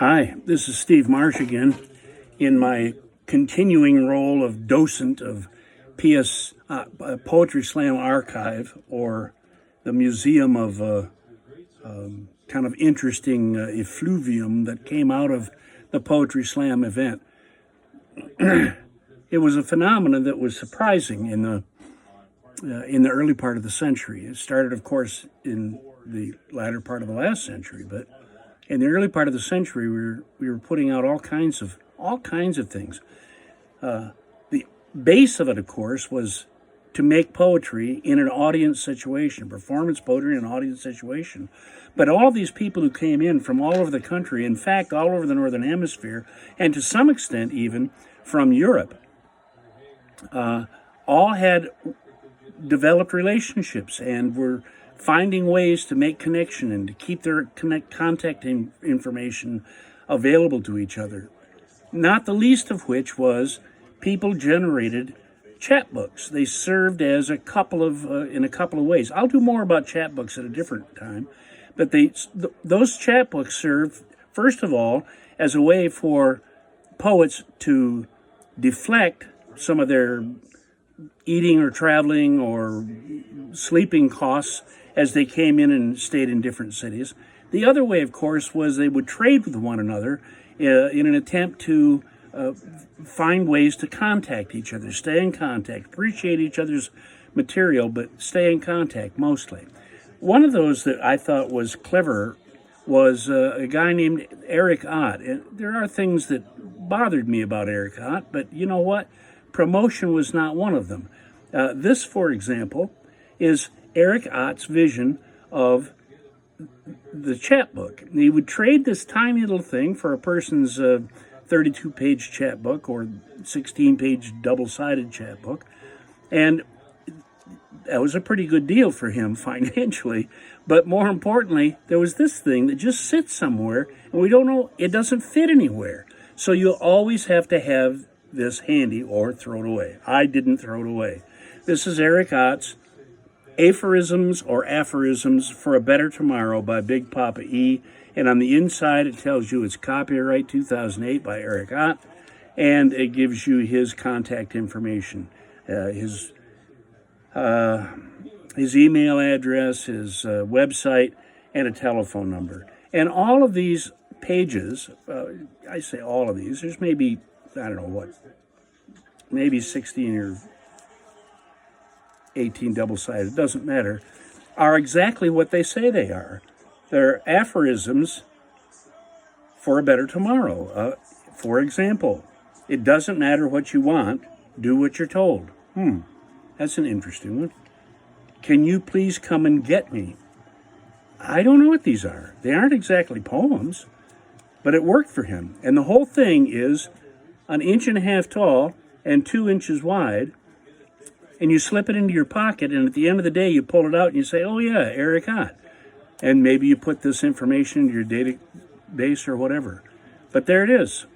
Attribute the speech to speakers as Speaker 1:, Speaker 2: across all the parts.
Speaker 1: Hi, this is Steve Marsh again in my continuing role of docent of PS Poetry Slam Archive, or the museum of kind of interesting effluvium that came out of the Poetry Slam event. It was a phenomenon that was surprising in the early part of the century. It started, of course, in the latter part of the last century, but in the early part of the century, we were putting out all kinds of things. The base of it, of course, was to make poetry in an audience situation, performance poetry in an audience situation. But all these people who came in from all over the country, in fact, all over the Northern Hemisphere, and to some extent even from Europe, all had developed relationships and were finding ways to make connection and to keep their contact information available to each other. Not the least of which was people-generated chapbooks. They served as in a couple of ways. I'll do more about chapbooks at a different time, but those chapbooks served, first of all, as a way for poets to deflect some of their eating or traveling or sleeping costs as they came in and stayed in different cities. The other way, of course, was they would trade with one another in an attempt to find ways to contact each other, stay in contact, appreciate each other's material, but stay in contact mostly. One of those that I thought was clever was a guy named Eric Ott. And there are things that bothered me about Eric Ott, but you know what? Promotion was not one of them. This, for example, is Eric Ott's vision of the chapbook. He would trade this tiny little thing for a person's 32-page chapbook or 16-page double-sided chapbook, and that was a pretty good deal for him financially. But more importantly, there was this thing that just sits somewhere, and we don't know, it doesn't fit anywhere. So you always have to have this handy or throw it away. I didn't throw it away. This is Eric Ott's Aphorisms or Aphorisms for a Better Tomorrow by Big Poppa E. And on the inside, it tells you it's copyright 2008 by Eric Ott. And it gives you his contact information, his email address, his website, and a telephone number. And all of these pages, I say all of these, there's maybe, I don't know what, maybe 16 or 18 double-sided, it doesn't matter, are exactly what they say they are. They're aphorisms for a better tomorrow. For example, it doesn't matter what you want, do what you're told. That's an interesting one. Can you please come and get me? I don't know what these are. They aren't exactly poems, but it worked for him. And the whole thing is an inch and a half tall and 2 inches wide, and you slip it into your pocket, and at the end of the day, you pull it out and you say, oh yeah, Eric Ott. And maybe you put this information into your database or whatever. But there it is,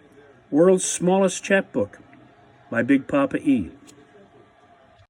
Speaker 1: World's Smallest Chapbook by Big Poppa E.